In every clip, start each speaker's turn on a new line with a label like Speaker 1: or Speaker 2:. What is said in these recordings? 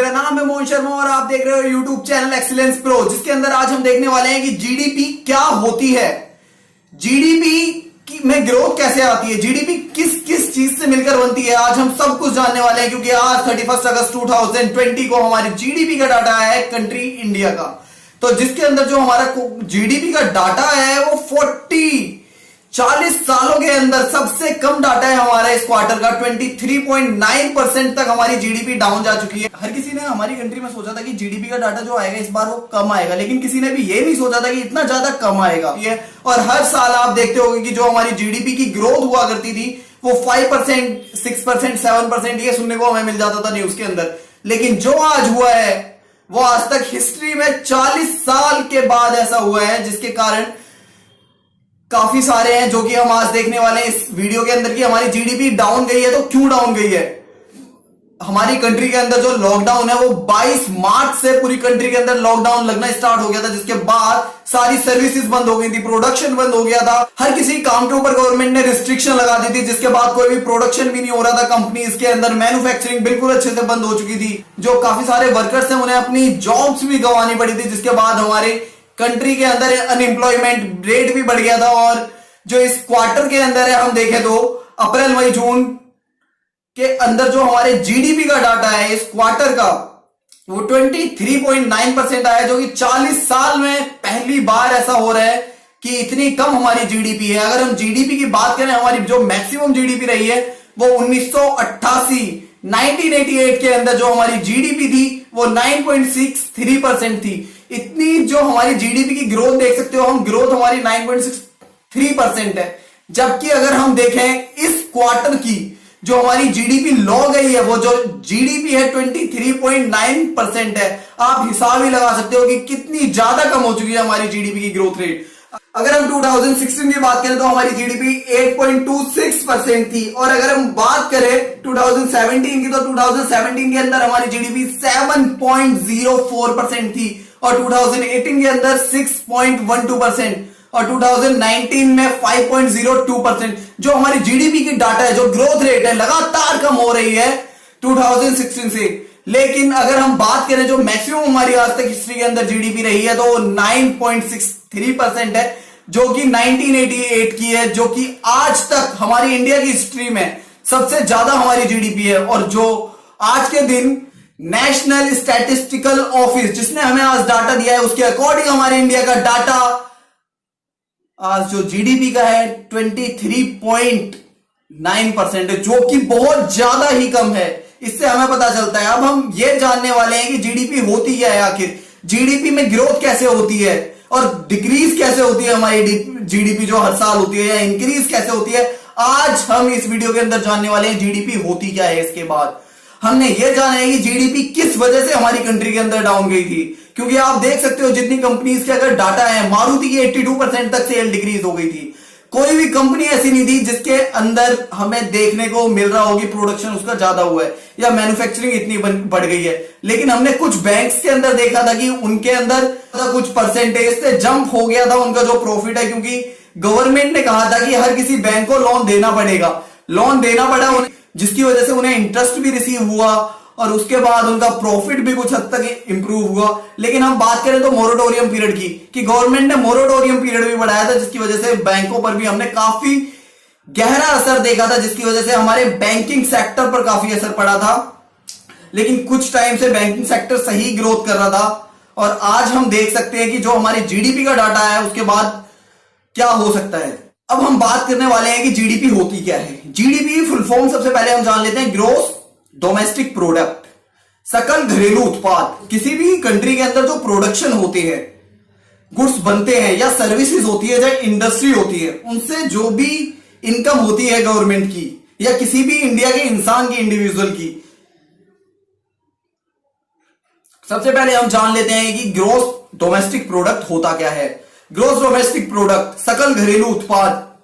Speaker 1: मेरा नाम है मोहन शर्मा और आप देख रहे हो यूट्यूब चैनल एक्सीलेंस प्रो, जिसके अंदर आज हम देखने वाले हैं कि जीडीपी क्या होती है, जीडीपी में ग्रोथ कैसे आती है, जीडीपी किस किस चीज से मिलकर बनती है। आज हम सब कुछ जानने वाले हैं क्योंकि आज 31 अगस्त 2020 को हमारी जीडीपी का डाटा है कंट्री इंडिया का। तो जिसके अंदर जो हमारा जीडीपी का डाटा है वो 40 सालों के अंदर सबसे कम डाटा है हमारा इस क्वार्टर का। 23.9% तक हमारी जीडीपी डाउन जा चुकी है। हर किसी ने हमारी कंट्री में सोचा था कि जीडीपी का डाटा जो आएगा इस बार वो कम आएगा, लेकिन किसी ने भी ये नहीं सोचा था कि इतना ज्यादा कम आएगा। ये और हर साल आप देखते होंगे कि जो हमारी जीडीपी की ग्रोथ हुआ करती थी वो 5%, 6%, 7% ये सुनने को हमें मिल जाता था न्यूज के अंदर। लेकिन जो आज हुआ है वो आज तक हिस्ट्री में 40 साल के बाद ऐसा हुआ है, जिसके कारण काफी सारे हैं जो कि हम आज देखने वाले हैं इस वीडियो के अंदर कि हमारी जीडीपी डाउन गई है। तो क्यों डाउन गई है? हमारी कंट्री के अंदर जो लॉकडाउन है वो 22 मार्च से पूरी कंट्री के अंदर लॉकडाउन लगना स्टार्ट हो गया था, जिसके बाद सारी सर्विसेज बंद हो गई थी, प्रोडक्शन बंद हो गया था, हर किसी काम के ऊपर गवर्नमेंट ने रिस्ट्रिक्शन लगा दी थी, जिसके बाद कोई भी प्रोडक्शन भी नहीं हो रहा था। कंपनीज के अंदर मैन्युफैक्चरिंग बिल्कुल अच्छे से बंद हो चुकी थी। जो काफी सारे वर्कर्स हैं उन्हें अपनी जॉब्स भी गंवानी पड़ी थी, जिसके बाद हमारे कंट्री के अंदर अनएम्प्लॉयमेंट रेट भी बढ़ गया था। और जो इस क्वार्टर के अंदर है हम देखें तो अप्रैल मई जून के अंदर जो हमारे जीडीपी का डाटा है इस क्वार्टर का वो 23.9% आया, जो कि 40 साल में पहली बार ऐसा हो रहा है कि इतनी कम हमारी जीडीपी है। अगर हम जीडीपी की बात करें, हमारी जो मैक्सिमम जीडीपी रही है वो 1988 के अंदर जो हमारी जीडीपी थी वो 9.63% थी। इतनी जो हमारी जीडीपी की ग्रोथ देख सकते हो हम, ग्रोथ हमारी 9.63% है। जबकि अगर हम देखें इस क्वार्टर की जो हमारी जीडीपी लो गई है, वो जो जीडीपी है 23.9% है। आप हिसाब ही लगा सकते हो कि कितनी ज्यादा कम हो चुकी है हमारी जीडीपी की ग्रोथ रेट। अगर हम 2016 की बात करें तो हमारी जीडीपी 8.26% थी, और अगर हम बात करें 2017 की तो 2017 के अंदर हमारी जीडीपी 7.04% थी, और 2018 के अंदर 6.12%, और 2019 में 5.02%। जो हमारी जीडीपी की डाटा है, जो ग्रोथ रेट है, लगातार कम हो रही है 2016 से। लेकिन अगर हम बात करें जो मैक्सिमम हमारी आज तक हिस्ट्री के अंदर जीडीपी रही है तो 9.63% है, जो कि 1988 की है, जो कि आज तक हमारी इंडिया की हिस्ट्री में सबसे ज्यादा हमारी जीडीपी है। और जो आज के दिन नेशनल स्टैटिस्टिकल ऑफिस जिसने हमें आज डाटा दिया है उसके अकॉर्डिंग हमारे इंडिया का डाटा आज जो जीडीपी का है 23.9% है, जो कि बहुत ज्यादा ही कम है। इससे हमें पता चलता है। अब हम ये जानने वाले हैं कि जीडीपी होती क्या है, आखिर जीडीपी में ग्रोथ कैसे होती है और डिक्रीज कैसे होती है हमारी जीडीपी जो हर साल होती है, या इंक्रीज कैसे होती है। आज हम इस वीडियो के अंदर जानने वाले हैं जीडीपी होती क्या है। इसके बाद हमने ये जाना है कि जीडीपी किस वजह से हमारी कंट्री के अंदर डाउन गई थी, क्योंकि आप देख सकते हो जितनी कंपनीज के अगर डाटा है, मारुति की 82% तक सेल डिक्रीज हो गई थी। कोई भी कंपनी ऐसी नहीं थी जिसके अंदर हमें देखने को मिल रहा होगी प्रोडक्शन उसका ज्यादा हुआ है या मैन्युफैक्चरिंग इतनी बढ़ गई है। लेकिन हमने कुछ बैंक्स के अंदर देखा था कि उनके अंदर कुछ परसेंटेज से जंप हो गया था उनका जो प्रॉफिट है, क्योंकि गवर्नमेंट ने कहा था कि हर किसी बैंक को लोन देना पड़ेगा। लोन देना पड़ा उन्हें, जिसकी वजह से उन्हें इंटरेस्ट भी रिसीव हुआ और उसके बाद उनका प्रॉफिट भी कुछ हद तक इंप्रूव हुआ। लेकिन हम बात करें तो मोरेटोरियम पीरियड की, कि गवर्नमेंट ने मोरेटोरियम पीरियड भी बढ़ाया था, जिसकी वजह से बैंकों पर भी हमने काफी गहरा असर देखा था, जिसकी वजह से हमारे बैंकिंग सेक्टर पर काफी असर पड़ा था। लेकिन कुछ टाइम से बैंकिंग सेक्टर सही ग्रोथ कर रहा था, और आज हम देख सकते हैं कि जो हमारे जीडीपी का डाटा है उसके बाद क्या हो सकता है। अब हम बात करने वाले हैं कि जीडीपी होती क्या है। जीडीपी फुल फॉर्म सबसे पहले हम जान लेते हैं, ग्रोस डोमेस्टिक प्रोडक्ट, सकल घरेलू उत्पाद। किसी भी कंट्री के अंदर जो प्रोडक्शन होते हैं, गुड्स बनते हैं या सर्विसेज होती है, चाहे इंडस्ट्री होती है, उनसे जो भी इनकम होती है गवर्नमेंट की या किसी भी इंडिया के इंसान की, इंडिविजुअल की, सबसे पहले हम जान लेते हैं कि ग्रोस डोमेस्टिक प्रोडक्ट होता क्या है। ग्रोस डोमेस्टिक प्रोडक्ट, सकल घरेलू उत्पाद,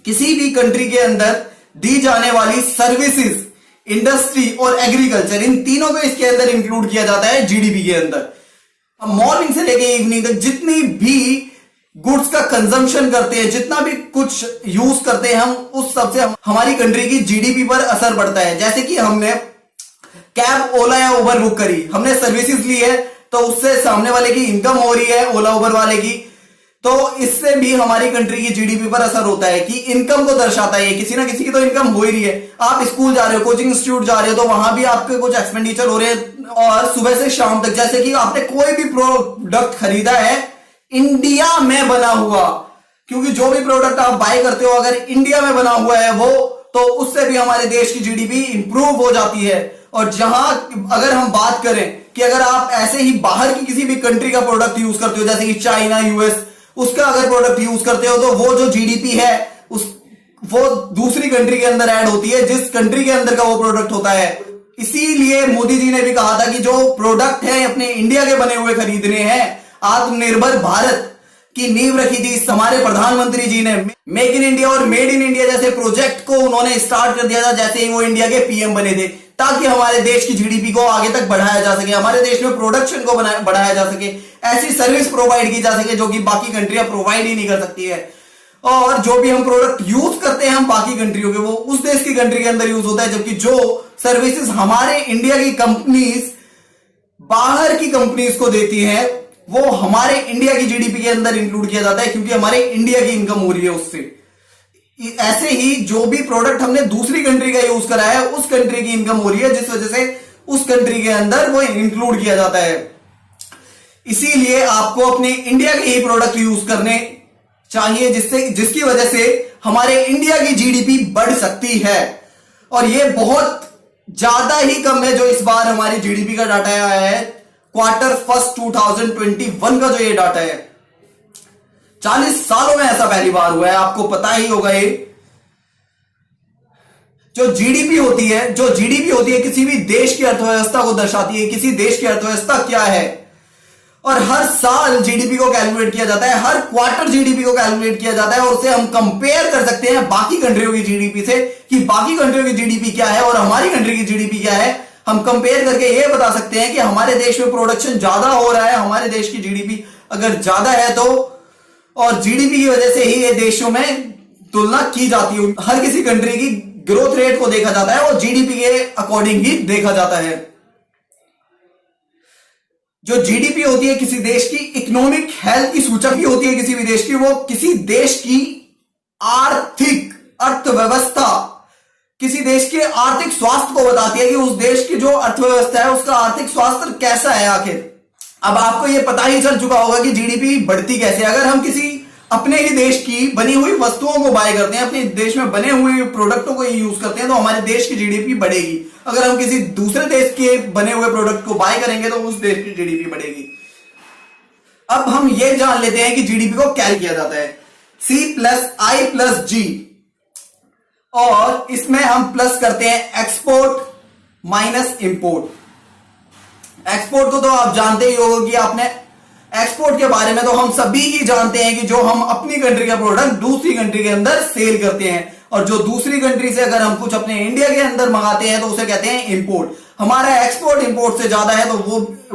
Speaker 1: किसी भी कंट्री के अंदर दी जाने वाली सर्विसेज, इंडस्ट्री और एग्रीकल्चर, इन तीनों को इसके अंदर इंक्लूड किया जाता है जीडीपी के अंदर। हम मॉर्निंग से लेके इवनिंग तक जितनी भी गुड्स का कंजम्पशन करते हैं, जितना भी कुछ यूज करते हैं हम, उस सबसे हमारी कंट्री की जीडीपी पर असर पड़ता है। जैसे कि हमने कैब ओला या उबर बुक करी, हमने सर्विसेज ली है, तो उससे सामने वाले की इनकम हो रही है, ओला उबर वाले की, तो इससे भी हमारी कंट्री की जीडीपी पर असर होता है कि इनकम को दर्शाता है, किसी ना किसी की तो इनकम हो ही रही है। आप स्कूल जा रहे हो, कोचिंग इंस्टीट्यूट जा रहे हो, तो वहां भी आपके कुछ एक्सपेंडिचर हो रहे हैं, और सुबह से शाम तक, जैसे कि आपने कोई भी प्रोडक्ट खरीदा है इंडिया में बना हुआ, क्योंकि जो भी प्रोडक्ट आप बाय करते हो अगर इंडिया में बना हुआ है वो, तो उससे भी हमारे देश की जीडीपी इंप्रूव हो जाती है। और जहां अगर हम बात करें कि अगर आप ऐसे ही बाहर की किसी भी कंट्री का प्रोडक्ट यूज करते हो, जैसे कि चाइना, यूएस, उसका अगर प्रोडक्ट यूज करते हो, तो वो जो जीडीपी है वो दूसरी कंट्री के अंदर ऐड होती है, जिस कंट्री के अंदर का वो प्रोडक्ट होता है। इसीलिए मोदी जी ने भी कहा था कि जो प्रोडक्ट है अपने इंडिया के बने हुए खरीदने हैं। आत्मनिर्भर भारत की नींव रखी थी हमारे प्रधानमंत्री जी ने। मेक इन इंडिया और मेड इन इंडिया जैसे प्रोजेक्ट को उन्होंने स्टार्ट कर दिया था जैसे ही वो इंडिया के पीएम बने थे, ताकि हमारे देश की जीडीपी को आगे तक बढ़ाया जा सके, हमारे देश में प्रोडक्शन को बढ़ाया जा सके, ऐसी सर्विस प्रोवाइड की जा सके जो कि बाकी कंट्रियां प्रोवाइड ही नहीं कर सकती है। और जो भी हम प्रोडक्ट यूज करते हैं हम बाकी कंट्रियों के, वो उस देश की कंट्री के अंदर यूज होता है, जबकि जो सर्विसेज हमारे इंडिया की कंपनीज बाहर की कंपनीज को देती हैं वो हमारे इंडिया की जीडीपी के अंदर इंक्लूड किया जाता है, क्योंकि हमारे इंडिया की इनकम हो रही है उससे। ऐसे ही जो भी प्रोडक्ट हमने दूसरी कंट्री का यूज करा है उस कंट्री की इनकम हो रही है, जिस वजह से उस कंट्री के अंदर वो इंक्लूड किया जाता है। इसीलिए आपको अपने इंडिया के ही प्रोडक्ट यूज करने चाहिए, जिसकी वजह से हमारे इंडिया की जीडीपी बढ़ सकती है। और ये बहुत ज्यादा ही कम है जो इस बार हमारी जीडीपी का डाटा आया है, क्वार्टर फर्स्ट 2021 का जो ये डाटा है। 40 सालों में ऐसा पहली बार हुआ है, आपको पता ही होगा। ये जो जीडीपी होती है किसी भी देश की अर्थव्यवस्था को दर्शाती है, किसी देश की अर्थव्यवस्था क्या है। और हर साल जीडीपी को कैलकुलेट किया जाता है, हर क्वार्टर जीडीपी को कैलकुलेट किया जाता है, और उसे हम कंपेयर कर सकते हैं बाकी कंट्रियों की जीडीपी से कि बाकी कंट्रियों की जीडीपी क्या है और हमारी कंट्री की जीडीपी क्या है। हम कंपेयर करके यह बता सकते हैं कि हमारे देश में प्रोडक्शन ज्यादा हो रहा है, हमारे देश की जीडीपी अगर ज्यादा है तो, और जीडीपी की वजह से ही ये देशों में तुलना की जाती है। हर किसी कंट्री की ग्रोथ रेट को देखा जाता है और जीडीपी के अकॉर्डिंग ही देखा जाता है। जो जीडीपी होती है किसी देश की इकोनॉमिक हेल्थ की सूचक ही होती है किसी भी देश की, वो किसी देश की आर्थिक अर्थव्यवस्था, किसी देश के आर्थिक स्वास्थ्य को बताती है कि उस देश की जो अर्थव्यवस्था है उसका आर्थिक स्वास्थ्य कैसा है आखिर। अब आपको यह पता ही चल चुका होगा कि जीडीपी बढ़ती कैसे। अगर हम किसी अपने ही देश की बनी हुई वस्तुओं को बाय करते हैं, अपने देश में बने हुए प्रोडक्टों को यूज करते हैं, तो हमारे देश की जीडीपी बढ़ेगी। अगर हम किसी दूसरे देश के बने हुए प्रोडक्ट को बाय करेंगे तो उस देश की जीडीपी बढ़ेगी। अब हम ये जान लेते हैं कि जीडीपी को क्या किया जाता है, C+I+G, और इसमें हम प्लस करते हैं एक्सपोर्ट माइनस इंपोर्ट। एक्सपोर्ट को तो आप जानते ही होगा कि आपने एक्सपोर्ट के बारे में तो हम सभी ही जानते हैं कि जो हम अपनी कंट्री का प्रोडक्ट दूसरी कंट्री के अंदर सेल करते हैं, और जो दूसरी कंट्री से अगर हम कुछ अपने इंडिया के अंदर मंगाते हैं तो उसे कहते हैं इंपोर्ट। हमारा एक्सपोर्ट इंपोर्ट से ज्यादा है तो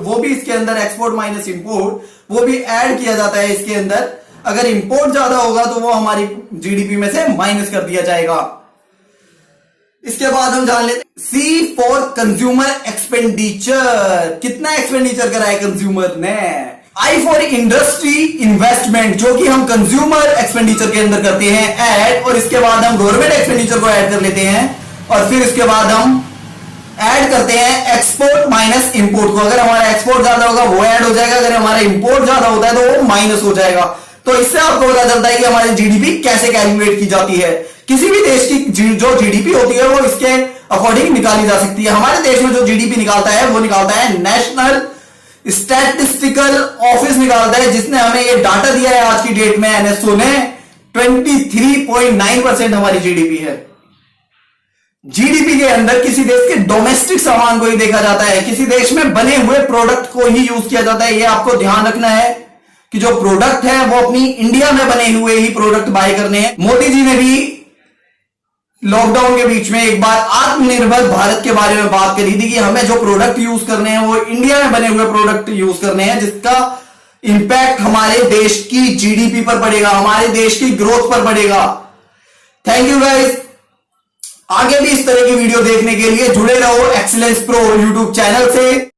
Speaker 1: वो भी इसके अंदर एक्सपोर्ट माइनस इंपोर्ट वो भी ऐड किया जाता है इसके अंदर। अगर इंपोर्ट ज्यादा होगा तो वो हमारी जीडीपी में से माइनस कर दिया जाएगा। इसके बाद हम जान लेते हैं C फॉर कंज्यूमर एक्सपेंडिचर। कितना एक्सपेंडिचर करा है कंज्यूमर ने। I फॉर इंडस्ट्री इन्वेस्टमेंट, जो कि हम कंज्यूमर एक्सपेंडिचर के अंदर करते हैं ऐड, और इसके बाद हम गवर्नमेंट एक्सपेंडिचर को ऐड कर लेते हैं, और फिर इसके बाद हम ऐड करते हैं एक्सपोर्ट माइनस इंपोर्ट को। अगर हमारा एक्सपोर्ट ज्यादा होगा वो ऐड हो जाएगा, अगर हमारा इंपोर्ट ज्यादा होता है तो वो माइनस हो जाएगा। तो इससे आपको पता चलता है कि हमारी जीडीपी कैसे कैलकुलेट की जाती है। किसी भी देश की जो जीडीपी होती है वो इसके अकॉर्डिंग निकाली जा सकती है। हमारे देश में जो जीडीपी निकालता है वो निकालता है नेशनल स्टैटिस्टिकल ऑफिस निकालता है, जिसने हमें ये डाटा दिया है आज की डेट में एनएसओ ने 23.9% हमारी जीडीपी है। जीडीपी के अंदर किसी देश के डोमेस्टिक सामान को ही देखा जाता है, किसी देश में बने हुए प्रोडक्ट को ही यूज किया जाता है। ये आपको ध्यान रखना है कि जो प्रोडक्ट है वो अपनी इंडिया में बने हुए ही प्रोडक्ट बाय करने हैं। मोदी जी ने भी लॉकडाउन के बीच में एक बार आत्मनिर्भर भारत के बारे में बात करी थी कि हमें जो प्रोडक्ट यूज करने हैं वो इंडिया में बने हुए प्रोडक्ट यूज करने हैं, जिसका इंपैक्ट हमारे देश की जीडीपी पर पड़ेगा, हमारे देश की ग्रोथ पर पड़ेगा। Thank you guys. आगे भी इस तरह की वीडियो देखने के लिए जुड़े रहो एक्सीलेंस प्रो यूट्यूब चैनल से।